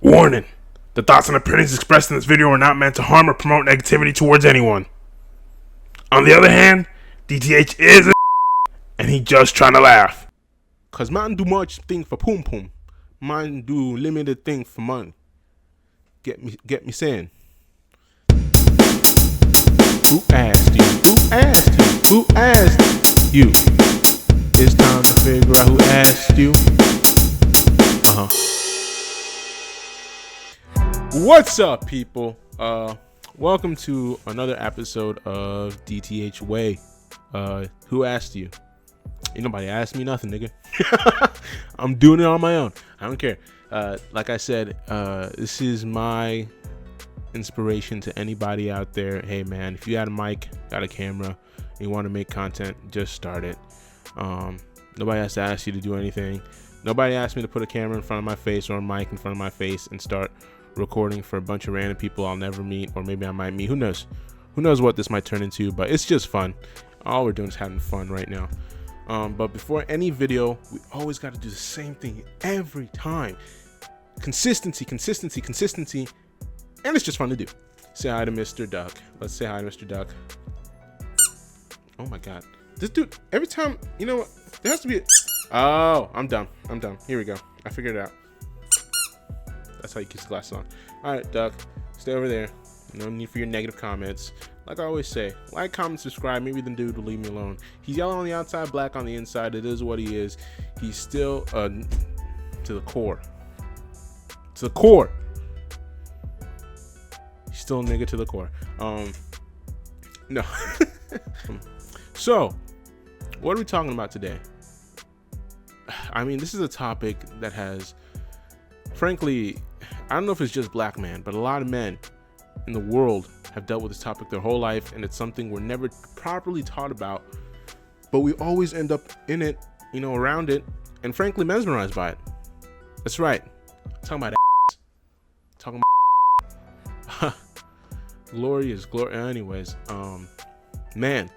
Warning. The thoughts and opinions expressed in this video are not meant to harm or promote negativity towards anyone. On the other hand, DTH is a and he just trying to laugh. Cause man do much thing for poom poom. Man do limited thing for money. Get me saying. Who asked you? Who asked you? Who asked you? It's time to figure out who asked you. What's up, people? Welcome to another episode of DTH WAY. Who asked you? Ain't nobody asked me nothing, nigga. I'm doing it on my own. I don't care. Like I said, this is my inspiration to anybody out there. Hey man, if you got a mic, got a camera, and you want to make content, just start it. Nobody has to ask you to do anything. Nobody asked me to put a camera in front of my face or a mic in front of my face and start recording for a bunch of random people I'll never meet, or maybe I might meet. Who knows what this might turn into, but it's just fun. All we're doing is having fun right now. But before any video, we always got to do the same thing every time. Consistency, and it's just fun to do. Say hi to Mr. Duck. Let's say hi to Mr. Duck. Oh my god, this dude, every time, you know what, there has to be oh, I'm done. Here we go. I figured it out. That's how you keep the glasses on. All right, Duck, stay over there. No need for your negative comments. Like I always say, like, comment, subscribe. Maybe the dude will leave me alone. He's yellow on the outside, black on the inside. It is what he is. He's still to the core. To the core. He's still a nigga to the core. No. So, what are we talking about today? I mean, this is a topic that has, frankly, I don't know if it's just black men, but a lot of men in the world have dealt with this topic their whole life, and it's something we're never properly taught about, but we always end up in it, you know, around it, and frankly mesmerized by it. That's right. I'm talking about ass. Talking about glory is glory. Anyways, man,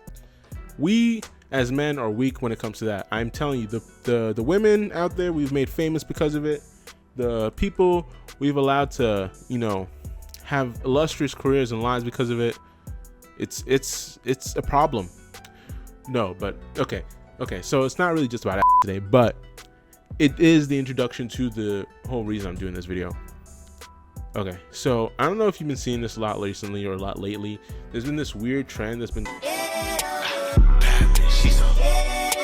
we as men are weak when it comes to that. I'm telling you, the women out there we've made famous because of it. The people we've allowed to, you know, have illustrious careers and lives because of it. It's a problem. No, but okay. So it's not really just about ass today, but it is the introduction to the whole reason I'm doing this video. Okay, so I don't know if you've been seeing this a lot recently or a lot lately. There's been this weird trend that's been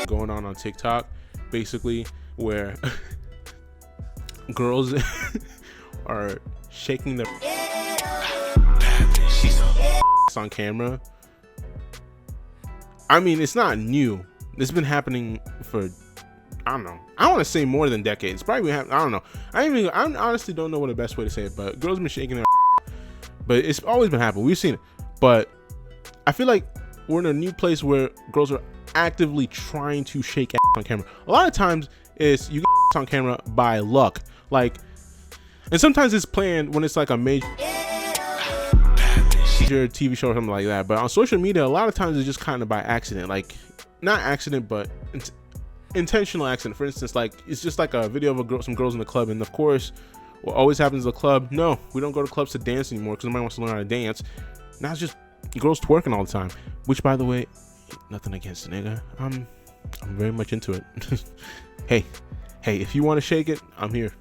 going on TikTok, basically, where girls are shaking their on camera. I mean, it's not new. This has been happening for, I don't know, I want to say more than decades. Probably I don't know. I honestly don't know what the best way to say it, but girls have been shaking their but it's always been happening. We've seen it, but I feel like we're in a new place where girls are actively trying to shake ass on camera. A lot of times it's you get ass on camera by luck, like, and sometimes it's planned when it's like a major TV show or something like that. But on social media, a lot of times it's just kind of by accident, like not accident, but intentional accident. For instance, like it's just like a video of some girls in the club, and of course, what always happens in the club? No, we don't go to clubs to dance anymore because nobody wants to learn how to dance. Now it's just girls twerking all the time. Which, by the way, nothing against the nigga. I'm very much into it. hey, if you want to shake it, I'm here.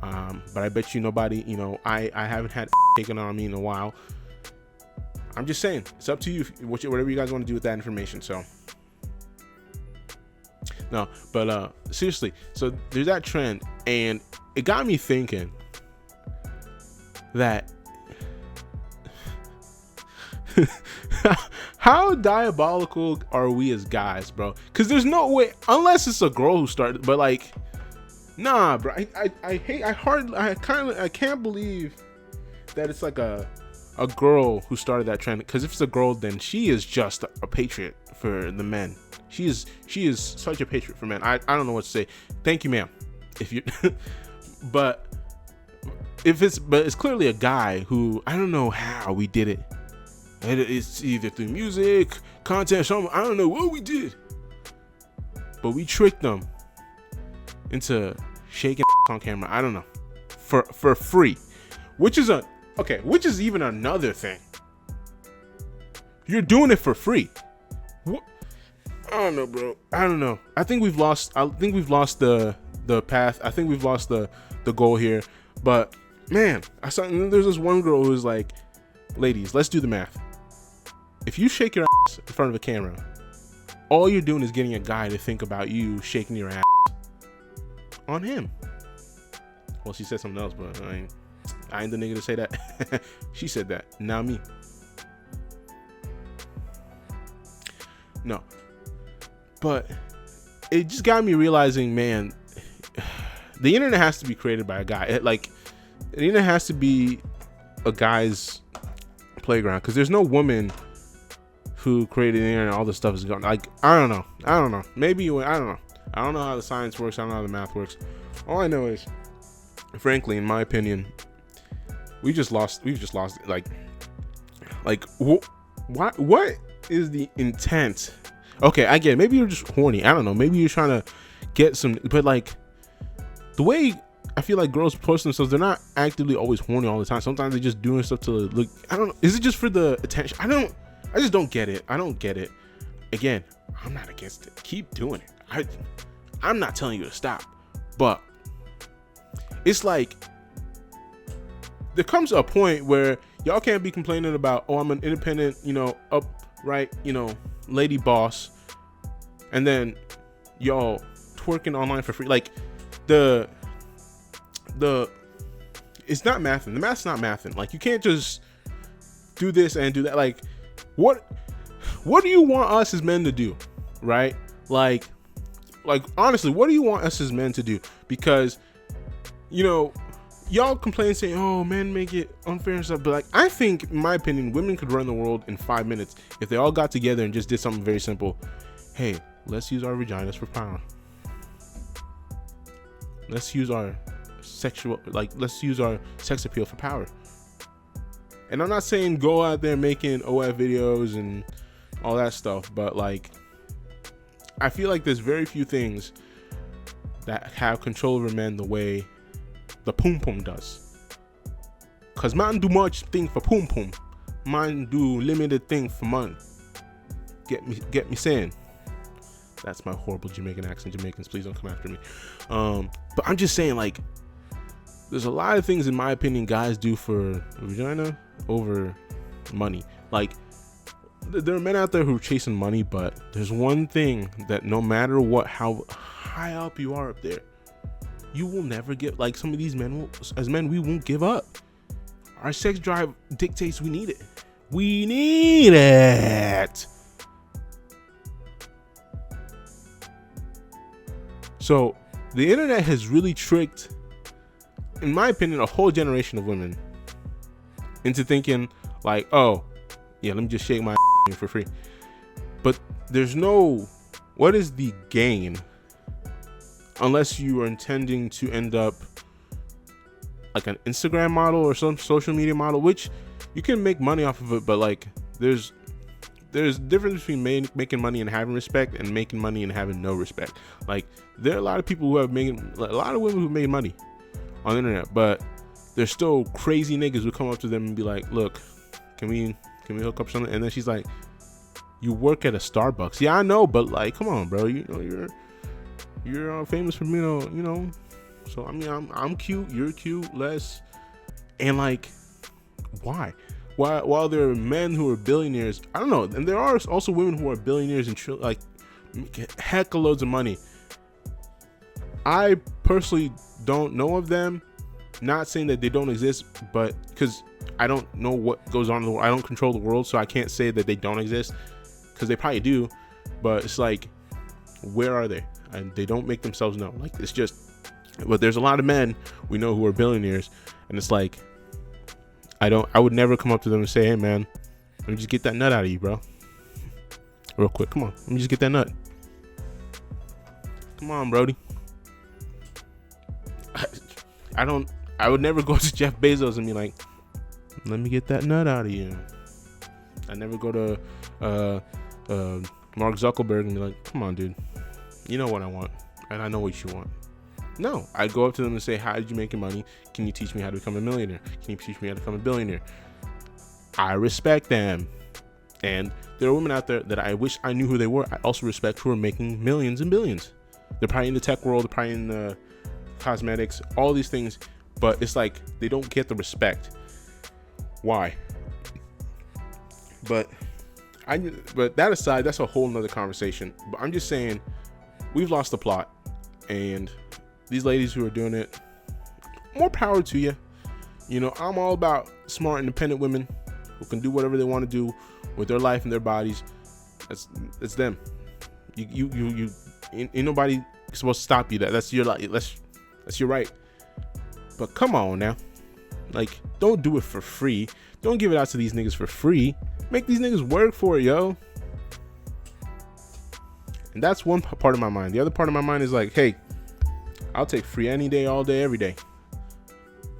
But I bet you nobody, you know, I haven't had taken on me in a while. I'm just saying, it's up to you, whatever you guys want to do with that information. So no, but seriously, so there's that trend, and it got me thinking that how diabolical are we as guys, bro? Because there's no way, unless it's a girl who started, but like, nah, bro. I can't believe that it's like a girl who started that trend. Because if it's a girl, then she is just a patriot for the men. She is such a patriot for men. I don't know what to say. Thank you, ma'am. If you, but it's clearly a guy who, I don't know how we did it. It's either through music, content, something. I don't know what we did, but we tricked them into shaking on camera. I don't know. for free, which is even another thing. You're doing it for free. What? I don't know, bro. I don't know. I think we've lost the path. I think we've lost the goal here. But man, there's this one girl who's like, ladies, let's do the math. If you shake your ass in front of a camera, all you're doing is getting a guy to think about you shaking your ass on him. Well, she said something else, but I ain't the nigga to say that. She said that, not me. No. But it just got me realizing, man, the internet has to be created by a guy. The internet has to be a guy's playground, because there's no woman who created the internet. All this stuff is going, like, I don't know. Maybe I don't know. I don't know how the science works. I don't know how the math works. All I know is, frankly, in my opinion, we've just lost it. Like what is the intent? Okay, I get it. Maybe you're just horny. I don't know. Maybe you're trying to get some, but like the way I feel like girls post themselves, they're not actively always horny all the time. Sometimes they're just doing stuff to look, I don't know. Is it just for the attention? I just don't get it. I don't get it. Again, I'm not against it. Keep doing it. I'm not telling you to stop, but it's like there comes a point where y'all can't be complaining about, oh, I'm an independent, upright, lady boss, and then y'all twerking online for free. Like it's not mathing. The math's not mathing. Like, you can't just do this and do that. Like, what do you want us as men to do, right? Like honestly, what do you want us as men to do? Because y'all complain saying, oh, men make it unfair and stuff, but like, I think, in my opinion, women could run the world in 5 minutes if they all got together and just did something very simple. Hey, let's use our vaginas for power. Let's use our sex appeal for power. And I'm not saying go out there making OF videos and all that stuff, but like, I feel like there's very few things that have control over men the way the poom poom does. Cause man do much thing for poom poom, man do limited thing for money. Get me saying. That's my horrible Jamaican accent. Jamaicans, please don't come after me. But I'm just saying, like, there's a lot of things, in my opinion, guys do for vagina over money. Like, there are men out there who are chasing money, but there's one thing that no matter what, how high up you are up there, you will never get, like, some of these men, as men, we won't give up. Our sex drive dictates we need it. We need it. So the internet has really tricked, in my opinion, a whole generation of women into thinking like, oh yeah, let me just shake my for free. But there's no, what is the gain unless you are intending to end up like an Instagram model or some social media model, which you can make money off of it, but like there's difference between making money and having respect and making money and having no respect. Like, there are a lot of people who have made, a lot of women who made money on the internet, but there's still crazy niggas who come up to them and be like, look, can we hook up something? And then she's like, you work at a Starbucks. Yeah, I know, but like, come on, bro, you're famous for so I mean, I'm cute, you're cute, and like, why? While there are men who are billionaires, I don't know, and there are also women who are billionaires and like heck of loads of money. I personally don't know of them. Not saying that they don't exist, but because I don't know what goes on in the world, I don't control the world, so I can't say that they don't exist, because they probably do. But it's like, where are they? And they don't make themselves known. Like, it's just, but there's a lot of men we know who are billionaires, and it's like, I would never come up to them and say, hey man, let me just get that nut out of you, bro. Real quick, come on, let me just get that nut. Come on, Brody. I would never go to Jeff Bezos and be like, let me get that nut out of you. I never go to Mark Zuckerberg and be like, come on, dude, you know what I want, and I know what you want. No, I'd go up to them and say, how did you make your money? Can you teach me how to become a millionaire? Can you teach me how to become a billionaire? I respect them. And there are women out there that I wish I knew who they were. I also respect who are making millions and billions. They're probably in the tech world, they're probably in the cosmetics, all these things, but it's like they don't get the respect. Why? But that aside, that's a whole nother conversation. But I'm just saying, we've lost the plot, and these ladies who are doing it, more power to you. You know, I'm all about smart, independent women who can do whatever they want to do with their life and their bodies. It's them. You ain't nobody supposed to stop you. That's your life. That's your right. But come on now, like, don't do it for free. Don't give it out to these niggas for free. Make these niggas work for it, yo. And that's one part of my mind. The other part of my mind is like, hey, I'll take free any day, all day, every day.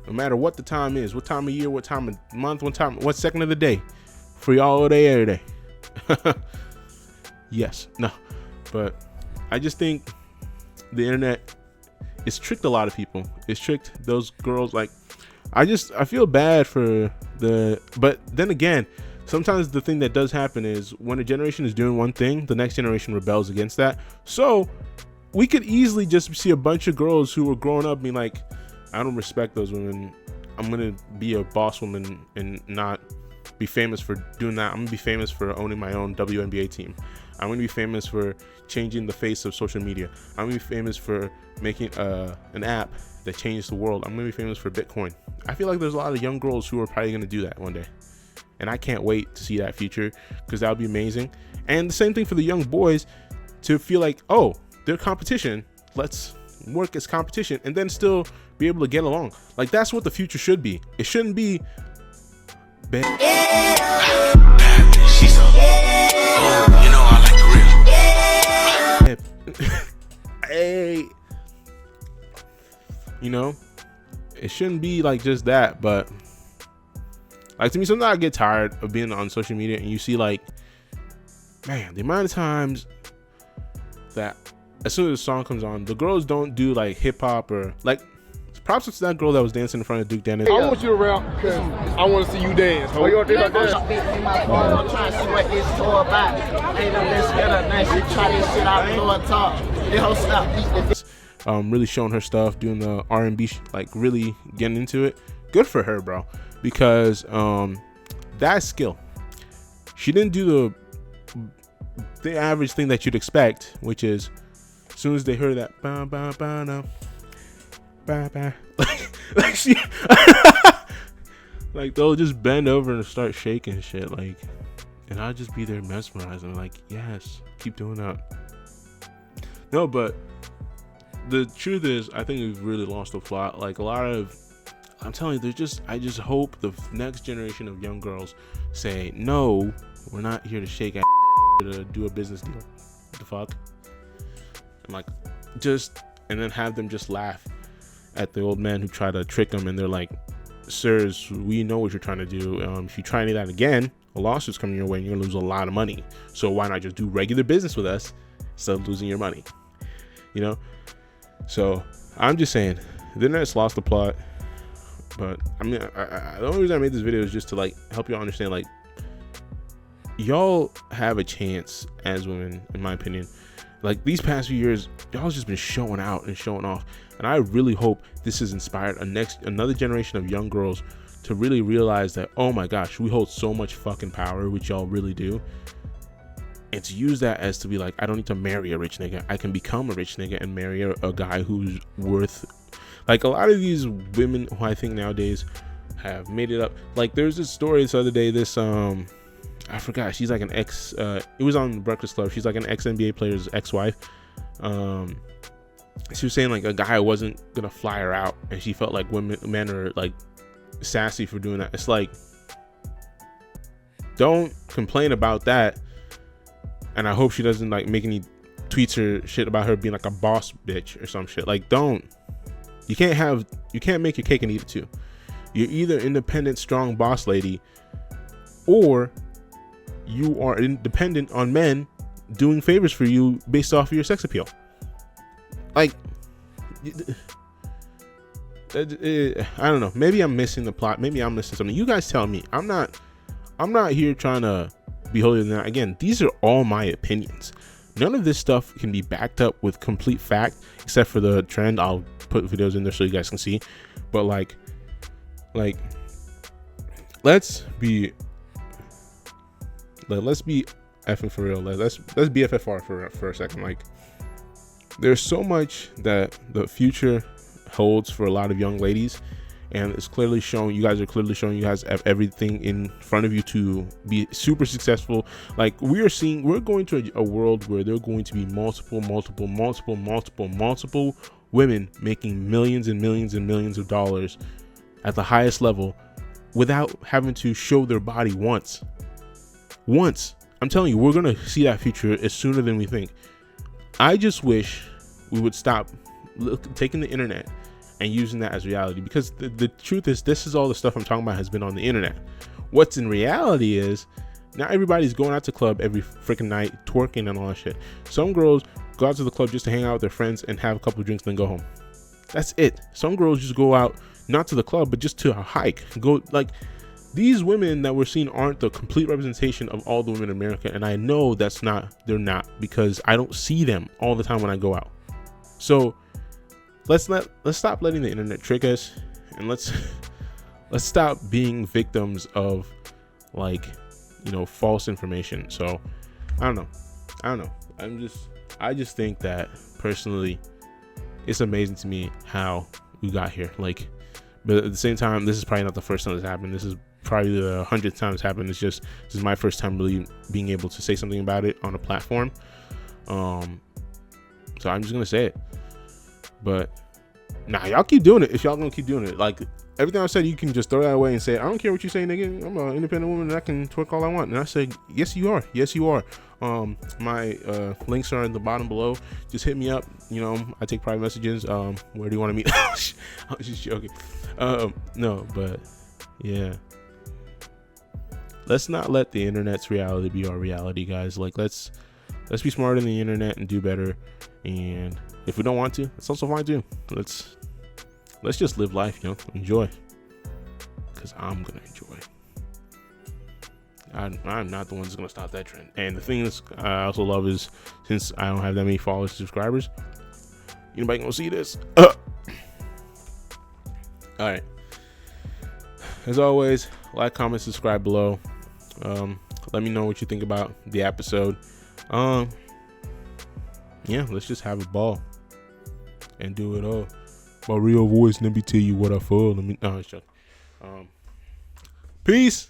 No matter what the time is, what time of year, what time of month, what second of the day. Free all day, every day. Yes, no. But I just think the internet, it's tricked a lot of people. It's tricked those girls. Like, I feel bad for but then again, sometimes the thing that does happen is when a generation is doing one thing, the next generation rebels against that. So we could easily just see a bunch of girls who were growing up being like, I don't respect those women. I'm going to be a boss woman and not be famous for doing that. I'm going to be famous for owning my own WNBA team. I'm going to be famous for changing the face of social media. I'm going to be famous for making an app that changed the world. I'm going to be famous for Bitcoin. I feel like there's a lot of young girls who are probably going to do that one day. And I can't wait to see that future, because that would be amazing. And the same thing for the young boys to feel like, oh, they're competition. Let's work as competition and then still be able to get along. Like, that's what the future should be. It shouldn't be bad. She's you know I like the real. Hey, you know, it shouldn't be like just that. But like, to me, sometimes I get tired of being on social media and you see, like, man, the amount of times that as soon as the song comes on, the girls don't do like hip hop or like, props to that girl that was dancing in front of Duke Dennis. I want you to rap because I want to see you dance. Oh, you want to dance? I'm trying to see what this tour about. Ain't no let's get a nice and try this shit out and talk. They whole stop. Really showing her stuff, doing the R&B, like really getting into it. Good for her, bro, because that skill. She didn't do the average thing that you'd expect, which is as soon as they heard that bah, bah, bah, no, bah, bah, like she like they'll just bend over and start shaking shit, like, and I'll just be there mesmerized. I'm like, yes, keep doing that. No, but the truth is, I think we've really lost the plot. Like, a lot of, I'm telling you, I just hope the next generation of young girls say, no, we're not here to shake ass, to do a business deal. What the fuck? And like, and then have them just laugh at the old men who try to trick them, and they're like, sirs, we know what you're trying to do. If you try any of that again, a lawsuit's coming your way and you're gonna lose a lot of money. So why not just do regular business with us instead of losing your money? You know? So I'm just saying, the internet's lost the plot. But I mean, the only reason I made this video is just to like help you understand, like, y'all have a chance as women, in my opinion. Like, these past few years, y'all's just been showing out and showing off, and I really hope this has inspired another generation of young girls to really realize that, oh my gosh, we hold so much fucking power, which y'all really do, and to use that as to be like, I don't need to marry a rich nigga. I can become a rich nigga and marry a guy who's worth. Like, a lot of these women who I think nowadays have made it up. Like, there's this story this other day, this I forgot, she's like an ex, it was on the Breakfast Club, she's like an ex-NBA player's ex-wife. She was saying like a guy wasn't gonna fly her out, and she felt like men are like sassy for doing that. It's like, don't complain about that. And I hope she doesn't like make any tweets or shit about her being like a boss bitch or some shit. Like, you can't make your cake and eat it too. You're either independent, strong boss lady, or you are dependent on men doing favors for you based off of your sex appeal. Like, I don't know. Maybe I'm missing the plot. Maybe I'm missing something. You guys tell me. I'm not here trying to be holier than that. Again, these are all my opinions. None of this stuff can be backed up with complete fact, except for the trend. I'll put videos in there so you guys can see. But like let's be effing for real. Let's be FFR for a second. Like, there's so much that the future holds for a lot of young ladies, and it's clearly showing. You guys are clearly showing you guys have everything in front of you to be super successful. Like, we're going to a world where there are going to be multiple women making millions and millions and millions of dollars at the highest level without having to show their body once. I'm telling you, we're gonna see that future as sooner than we think. I just wish we would stop taking the internet and using that as reality, because the truth is, this is all the stuff I'm talking about has been on the internet. What's in reality is, not everybody's going out to club every freaking night, twerking and all that shit. Some girls go out to the club just to hang out with their friends and have a couple of drinks, then go home. That's it. Some girls just go out, not to the club, but just to a hike. These women that we're seeing aren't the complete representation of all the women in America, and I know they're not, because I don't see them all the time when I go out. So let's stop letting the internet trick us, and let's stop being victims of, like, false information. So I don't know. I just think that personally, it's amazing to me how we got here. Like, but at the same time, this is probably not the first time this happened. This is probably the 100th time it's happened. This is my first time really being able to say something about it on a platform. So I'm just gonna say it. But nah, y'all keep doing it if y'all gonna keep doing it. Like, everything I said, you can just throw that away and say, I don't care what you say, nigga. I'm an independent woman and I can twerk all I want. And I say, yes, you are. Yes, you are. My links are in the bottom below. Just hit me up. I take private messages. Where do you want to meet? I was just joking. No, but yeah. Let's not let the internet's reality be our reality, guys. Like, let's be smarter than the internet and do better. And if we don't want to, it's also fine too. Let's just live life, enjoy. Because I'm gonna enjoy. I'm not the one that's gonna stop that trend. And the thing is, I also love is, since I don't have that many followers, subscribers, anybody gonna see this? All right. As always, like, comment, subscribe below. Let me know what you think about the episode. Yeah, let's just have a ball and do it all. My real voice, let me tell you what I feel. Peace.